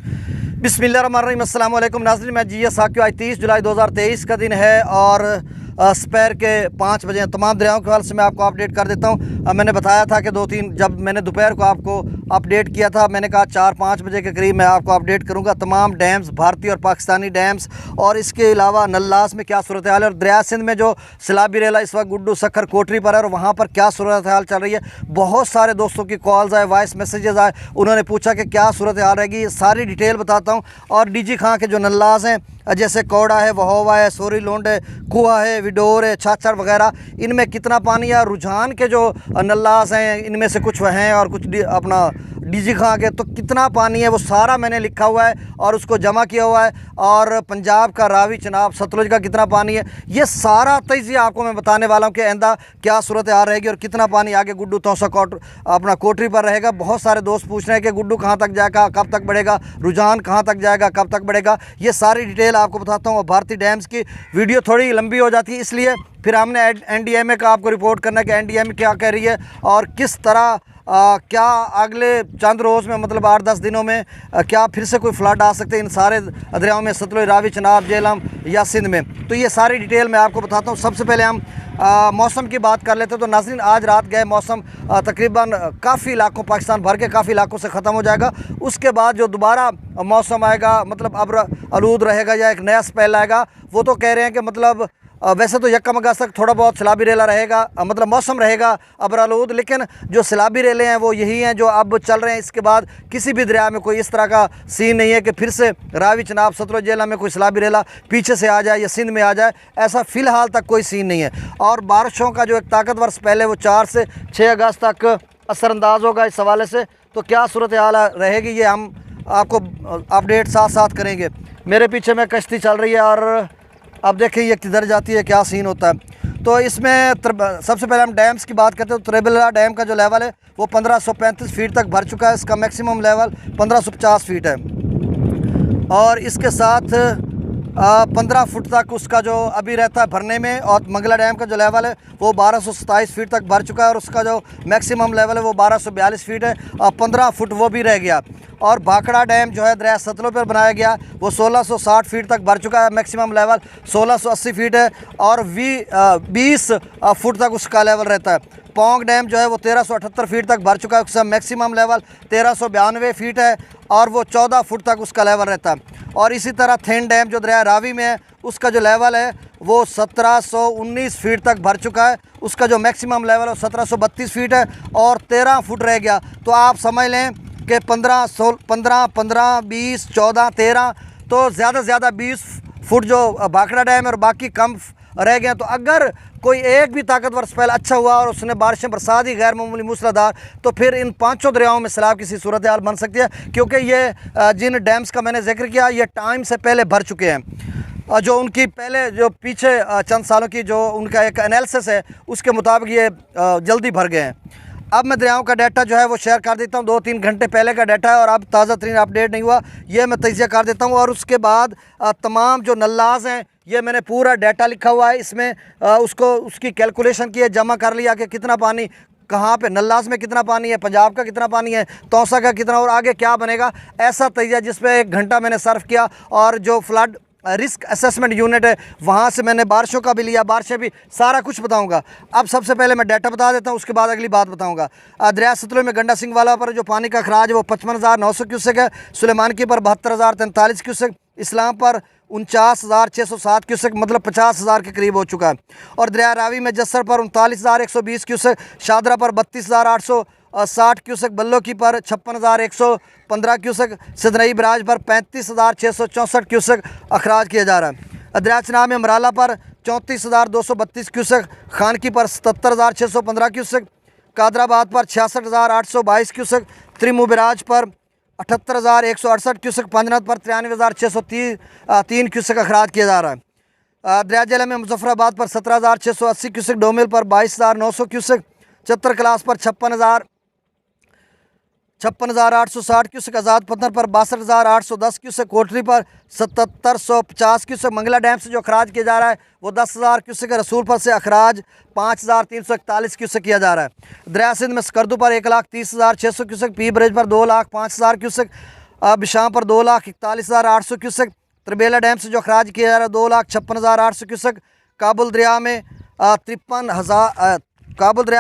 बिस्मिल्लाहिर्रहमानिर्रहीम। अस्सलाम वालेकुम नाज़रीन, मैं जी साकिब। आज 30 जुलाई 2023 का दिन है और दोपहर के 5 बजे तमाम दरियाओं के हवाले से मैं आपको अपडेट कर देता हूँ। मैंने बताया था कि 2-3 जब मैंने दोपहर को आपको अपडेट किया था, मैंने कहा 4-5 बजे के करीब मैं आपको अपडेट करूँगा तमाम डैम्स, भारतीय और पाकिस्तानी डैम्स, और इसके अलावा नल्लास में क्या सूरत हाल है और दरिया सिंध में जो सैलाबी रेला इस वक्त गुड्डू सखर कोटरी पर है और वहाँ पर क्या सूरत हाल चल रही है। बहुत सारे दोस्तों की कॉल्स आए, वॉइस मैसेजेस आए, उन्होंने पूछा कि क्या सूरत हाल रहेगी। सारी डिटेल बताता हूँ। और डीजी खां के जो नल्लास हैं जैसे कौड़ा है, वहोवा है, सोरी लोंड है, कुआ है, विडोर है, छाछड़ वगैरह, इनमें कितना पानी है। रुझान के जो नल्लास हैं इनमें से कुछ वह हैं और कुछ अपना डीजी खां के, तो कितना पानी है वो सारा मैंने लिखा हुआ है और उसको जमा किया हुआ है। और पंजाब का रावी, चनाब, सतलुज का कितना पानी है, ये सारा तजिया आपको मैं बताने वाला हूँ कि आइंदा क्या सूरत हाल रहेगी और कितना पानी आगे गुड्डू तौसा अपना कोटरी पर रहेगा। बहुत सारे दोस्त पूछ रहे हैं कि गुड्डू कहाँ तक जाएगा, कब तक बढ़ेगा, रुझान कहाँ तक जाएगा, कब तक बढ़ेगा। ये सारी डिटेल आपको बताता हूँ। और भारतीय डैम्स की वीडियो थोड़ी लंबी हो जाती है, इसलिए फिर हमने NDMA का आपको रिपोर्ट करना है कि NDMA क्या कह रही है और किस तरह क्या अगले चंद रोज़ में, मतलब 8-10 दिनों में क्या फिर से कोई फ्लड आ सकते हैं इन सारे दरियाओं में, सतलुज, रावी, चनाब, झेलम या सिंध में। तो ये सारी डिटेल मैं आपको बताता हूँ। सबसे पहले हम मौसम की बात कर लेते हैं। तो नाज़रीन, आज रात गए मौसम तकरीबन काफ़ी इलाकों, पाकिस्तान भर के काफ़ी इलाकों से ख़त्म हो जाएगा। उसके बाद जो दोबारा मौसम आएगा, मतलब अब्र आलूद रहेगा या एक नया स्पेल आएगा, वो तो कह रहे हैं कि मतलब वैसे तो यकम अगस्त तक थोड़ा बहुत सैलाबी रेला रहेगा, मतलब मौसम रहेगा अबरालूद, लेकिन जो सैलाबी रेले हैं वो यही हैं जो अब चल रहे हैं। इसके बाद किसी भी दरिया में कोई इस तरह का सीन नहीं है कि फिर से रावी, चनाब, सतलुज, झेलम में कोई सैलाबी रेला पीछे से आ जाए या सिंध में आ जाए, ऐसा फ़िलहाल तक कोई सीन नहीं है। और बारिशों का जो एक ताकतवर स्पेल है वो 4 से 6 अगस्त तक असरअंदाज होगा। इस हवाले से तो क्या सूरत हाल रहेगी ये हम आपको अपडेट साथ साथ करेंगे। मेरे पीछे में कश्ती चल रही है और अब देखिए ये किधर जाती है, क्या सीन होता है। तो इसमें सबसे पहले हम डैम्स की बात करते हैं। तो त्रिबला डैम का जो लेवल है वो 1535 फीट तक भर चुका है। इसका मैक्सिमम लेवल 1550 फीट है और इसके साथ 15 फुट तक उसका जो अभी रहता है भरने में। और मंगला डैम का जो लेवल है वो 1227 फीट तक भर चुका है और उसका जो मैक्सिमम लेवल है वो 1242 फीट है और 15 फुट वो भी रह गया। और भाखड़ा डैम जो है दरिया सतलुज पर बनाया गया वो 1660 फीट तक भर चुका है, मैक्सिमम लेवल 1680 फीट है और 20 फुट तक उसका लेवल रहता है। पोंग डैम जो है वो 1378 फीट तक भर चुका है, उसका मैक्सिमम लेवल 1392 फीट है और वो 14 फुट तक उसका लेवल रहता है। और इसी तरह थेन डैम जो दरिया रावी में है उसका जो लेवल है वो 1719 फीट तक भर चुका है, उसका जो मैक्सिमम लेवल है 1732 फीट है और 13 फुट रह गया। तो आप समझ लें कि 15, 20, 14, 13 तो ज़्यादा से ज़्यादा 20 फुट जो भाखड़ा डैम है और बाकी कम रह गए। तो अगर कोई एक भी ताकतवर स्पेल अच्छा हुआ और उसने बारिशें बरसात ही गैर मामूली मूसलाधार, तो फिर इन 5 दरियाओं में सैलाब किसी सूरत हाल बन सकती है, क्योंकि ये जिन डैम्स का मैंने जिक्र किया ये टाइम से पहले भर चुके हैं। जो उनकी पहले जो पीछे चंद सालों की जो उनका एक एनालिसिस है उसके मुताबिक ये जल्दी भर गए हैं। अब मैं दरियाओं का डाटा जो है वो शेयर कर देता हूँ। 2-3 घंटे पहले का डाटा है और अब ताज़ा तरीन अपडेट नहीं हुआ, ये मैं तजिया कर देता हूँ। और उसके बाद तमाम जो नल्लाज हैं ये मैंने पूरा डाटा लिखा हुआ है, इसमें उसकी कैलकुलेशन की है, जमा कर लिया कि कितना पानी कहाँ पे, नल्लास में कितना पानी है, पंजाब का कितना पानी है, तौसा का कितना और आगे क्या बनेगा, ऐसा तजिया जिस पे 1 घंटा मैंने सर्व किया। और जो फ्लड रिस्क असेसमेंट यूनिट है वहाँ से मैंने बारिशों का भी लिया, बारिशें भी, सारा कुछ बताऊंगा। अब सबसे पहले मैं डाटा बता देता हूँ, उसके बाद अगली बात बताऊंगा। दरिया सतलुज में गंडा सिंह वाला पर जो पानी का अखराज है वो 55,900 क्यूसेक है, सुलेमानकी पर 72,043 क्यूसेक, इस्लाम पर 49,607 क्यूसेक, मतलब 50,000 के करीब हो चुका है। और दरिया रावी में जस्सर पर 39,120 क्यूसेक, शादरा पर 32,860 क्यूसेक, बल्लो की पर 56,115 क्यूसेक, सदनई बराज पर 35,664 क्यूसेक अखराज किया जा रहा है। दरिया चनाब में मराला पर 34,232 क्यूसेक, खानकी पर 77,615 क्यूसेक, कादराबाद पर 66,822 क्यूसेक, त्रिमू बराज पर 78,168 क्यूसेक, पंजनत पर 93,603 क्यूसेक अखराज किया जा रहा है। दरिया झेलम में मुजफ्फराबाद पर 17,680 क्यूसेक, डोमिल पर 22,900 क्यूसेक, चतर क्लास पर 56,860 क्यूसेक, आज़ाद पत्थर पर 62,810 क्यूसेक, कोटरी पर 7750 क्यूसेक। मंगला डैम से जो अखराज किया जा रहा है वो 10,000 क्यूसेक है। रसूलपुर से अखराज 5,341 क्यूसेक किया जा रहा है। दरिया सिंध में स्कर्दू पर 1,30,600 क्यूसेक, पी ब्रिज पर 2,05,000 क्यूसेक, अब शाम पर 2,41,800 क्यूसेक। त्रिबेला डैम से जो अखराज किया जा रहा है 2,56,800 क्यूसेक। काबुल दरिया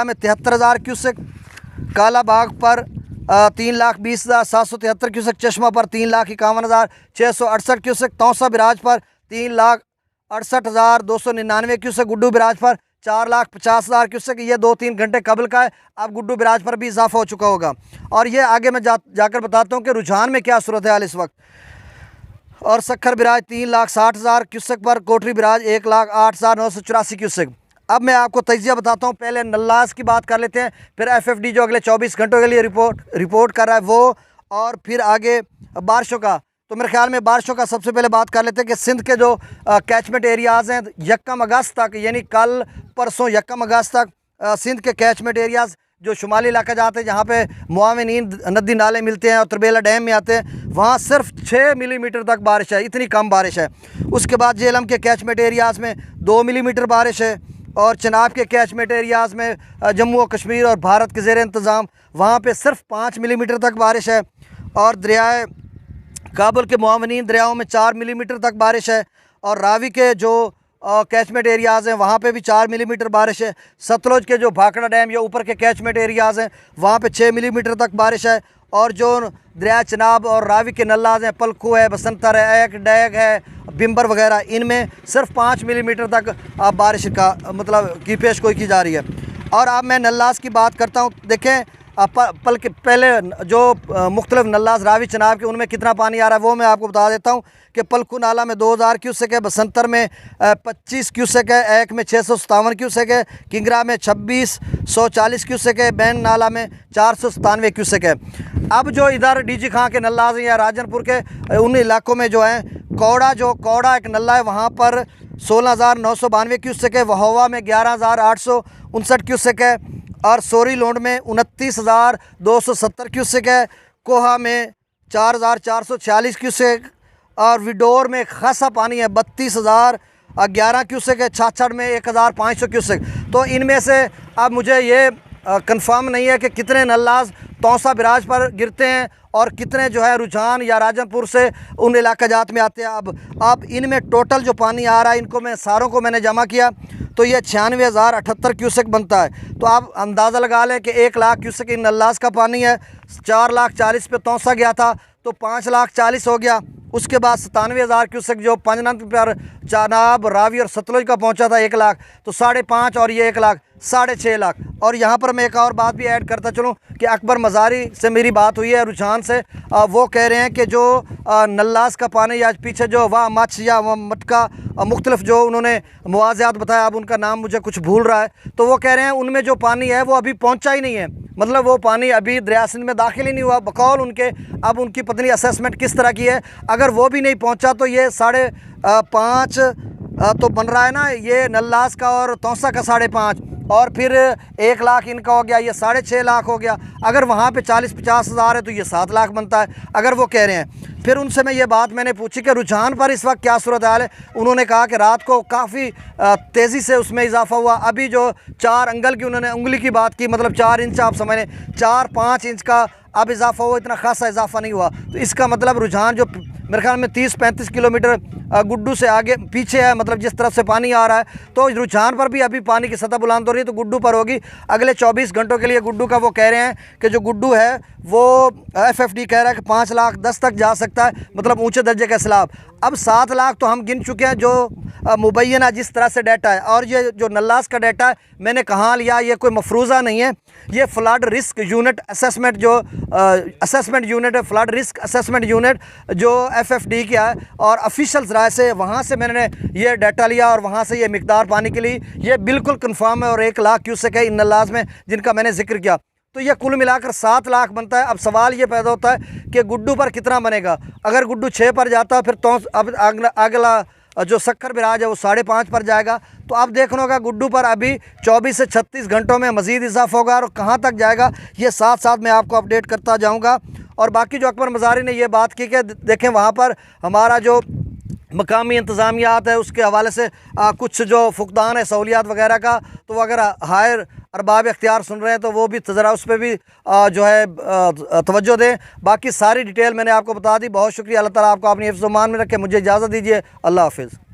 में 73,000 क्यूसेक। काला बाग पर 3,20,773 क्यूसेक। चश्मा पर 3,51,668 क्यूसेक। तौसा बिराज पर 3,68,299 क्यूसेक। गुड्डू बिराज पर 4,50,000 क्यूसेक। ये 2-3 घंटे कबल का है। अब गुड्डू बिराज पर भी इजाफा हो चुका होगा। और ये आगे मैं जाकर बताता हूँ कि रुझान में क्या सूरत हाल इस वक्त। और सखर बिराज 3,60,000 क्यूसेक पर। कोटरी बिराज 1,08,984 क्यूसेक। अब मैं आपको तजिया बताता हूँ। पहले नल्लास की बात कर लेते हैं, फिर FFD जो अगले 24 घंटों के लिए रिपोर्ट कर रहा है वो, और फिर आगे बारिशों का। तो मेरे ख्याल में बारिशों का सबसे पहले बात कर लेते हैं कि सिंध के जो कैचमेंट एरियाज़ हैं 1 अगस्त तक, यानी कल परसों 1 अगस्त तक सिंध के कैचमेंट एरियाज़ जो शुमाली इलाका जाते हैं, जहाँ पे मुआविनीन नदी नाले मिलते हैं और त्रिबेला डैम में आते हैं, वहाँ सिर्फ 6 मिलीमीटर तक बारिश है। इतनी कम बारिश है। उसके बाद जेहलम के कैचमेंट एरियाज़ में 2 मिलीमीटर बारिश है। और चनाब के कैचमेंट एरियाज़ में जम्मू और कश्मीर और भारत के ज़ेर इंतज़ाम वहाँ पे सिर्फ 5 मिलीमीटर तक बारिश है। और दरियाए काबुल के मुआवनीन दरियाओं में 4 मिलीमीटर तक बारिश है। और रावी के जो कैचमेंट एरियाज़ हैं वहाँ पे भी 4 मिलीमीटर बारिश है। सतलुज के जो भाखड़ा डैम या ऊपर के कैचमेंट एरियाज़ हैं वहाँ पे 6 मिलीमीटर तक बारिश है। और जो दरिया चनाब और रावी के नल्लाज हैं, पलखू है, बसंतर है, एक डैग है, बिम्बर वगैरह, इनमें सिर्फ 5 मिलीमीटर तक बारिश का मतलब की पेशगोई की जा रही है। और अब मैं नल्लाज की बात करता हूँ। देखें पहले जो मुख्तलिफ नल्लाज रावी चनाब के उनमें कितना पानी आ रहा है वो मैं आपको बता देता हूँ कि पलखू नाला में 2000 क्यूसेक है, बसंतर में 25 क्यूसेक है, एक में 657 क्यूसेक है, किंगरा में 2640 क्यूसेक है, बैन नाला में 497 क्यूसेक है। अब जो इधर DG खां के नल्लाज हैं या राजनपुर के उन इलाकों में जो है कौड़ा एक नल्ला है, वहाँ पर 16,992 क्यूसेक है, वहोवा में 11,859 क्यूसेक है, और सोरी लोंड में 29,270 क्यूसेक है, कोहा में 4,446 क्यूसेक, और विडोर में खासा पानी है 32,011 क्यूसेक है, छाछड़ में 1,500 क्यूसेक। तो इनमें से अब मुझे ये कंफर्म नहीं है कि कितने नल्लाज तौसा बिराज पर गिरते हैं और कितने जो है रुझान या राजनपुर से उन इलाका जात में आते हैं। अब इनमें टोटल जो पानी आ रहा है इनको मैं सारों को मैंने जमा किया तो ये 96,078 क्यूसेक बनता है। तो आप अंदाज़ा लगा लें कि 1 लाख क्यूसेक इन नल्लाज का पानी है। 4,40,000 पे तौसा गया था तो 5,40,000 हो गया। उसके बाद 97,000 क्यूसेक जो पंजनंद पर चनाब रावी और सतलुज का पहुंचा था 1 लाख, तो 5.5 और ये 1 लाख 6.5 लाख। और यहाँ पर मैं एक और बात भी ऐड करता चलूँ कि अकबर मज़ारी से मेरी बात हुई है रुझान से। वो कह रहे हैं कि जो नल्लास का पानी या पीछे जो वाह मच या वह मटका मुख्तलिफ जो उन्होंने मुआवज़ात बताया, अब उनका नाम मुझे कुछ भूल रहा है, तो वो कह रहे हैं उनमें जो पानी है वो अभी पहुँचा ही नहीं है। मतलब वो पानी अभी दरिया सिंध में दाखिल ही नहीं हुआ बकौल उनके। अब उनकी पत्नी असेसमेंट किस तरह की है, अगर वो भी नहीं पहुंचा तो ये 5.5 तो बन रहा है ना, ये नल्लास का और तौसा का 5.5, और फिर 1 लाख इनका हो गया, ये 6.5 लाख हो गया। अगर वहाँ पे 40-50 हज़ार है तो ये 7 लाख बनता है, अगर वो कह रहे हैं। फिर उनसे मैं ये बात मैंने पूछी कि रुझान पर इस वक्त क्या सूरत हाल है। उन्होंने कहा कि रात को काफ़ी तेज़ी से उसमें इजाफा हुआ। अभी जो 4 अंगल की उन्होंने उंगली की बात की, मतलब 4 इंच आप समझ लें, 4-5 इंच का अब इजाफा हुआ, इतना खासा इजाफा नहीं हुआ। तो इसका मतलब रुझान जो मेरे ख्याल में 30-35 किलोमीटर गुड्डू से आगे पीछे है, मतलब जिस तरफ से पानी आ रहा है, तो रुझान पर भी अभी पानी की सतह बुलंद हो रही है, तो गुड्डू पर होगी। अगले 24 घंटों के लिए गुड्डू का वो कह रहे हैं कि जो गुड्डू है वो FFD कह रहा है कि 5,10,000 तक जा सकता है, मतलब ऊंचे दर्जे का सैलाब। अब 7 लाख तो हम गिन चुके हैं जो मुबैना जिस तरह से डाटा है। और ये जो नल्लास का डाटा है मैंने कहाँ लिया, ये कोई मफरूज़ा नहीं है, ये फ्लड रिस्क यूनिट असेसमेंट जो असेसमेंट यूनिट है, फ्लड रिस्क असेसमेंट यूनिट जो FFD का है, और ऑफिशियल ज़राए से वहाँ से मैंने ये डाटा लिया और वहाँ से ये मिकदार पानी के लिए ये बिल्कुल कन्फर्म है। और 1 लाख क्यूसेक है इन नल्लास में जिनका मैंने जिक्र किया, तो ये कुल मिलाकर 7 लाख बनता है। अब सवाल ये पैदा होता है कि गुड्डू पर कितना बनेगा। अगर गुड्डू 6 पर जाता है फिर तो अब अगला जो सक्खर बिराज है वो 5.5 पर जाएगा। तो अब देखना होगा गुड्डू पर अभी 24 से 36 घंटों में मज़ीद इजाफा होगा और कहाँ तक जाएगा ये साथ साथ मैं आपको अपडेट करता जाऊँगा। और बाकी जो अकबर मज़ारी ने ये बात की कि देखें वहाँ पर हमारा जो मकामी इंतज़ामियात है उसके हवाले से कुछ जो फुकदान है सहूलियात वगैरह का, तो अगर हायर अरबाब इख्तियार सुन रहे हैं तो वो भी ज़रा उस पर भी जो है तवज्जो दें। बाकी सारी डिटेल मैंने आपको बता दी। बहुत शुक्रिया। अल्लाह ताला आपको अपनी हिफ्ज़-ओ-मान में रखे। मुझे इजाज़त दीजिए। अल्लाह हाफ़िज़।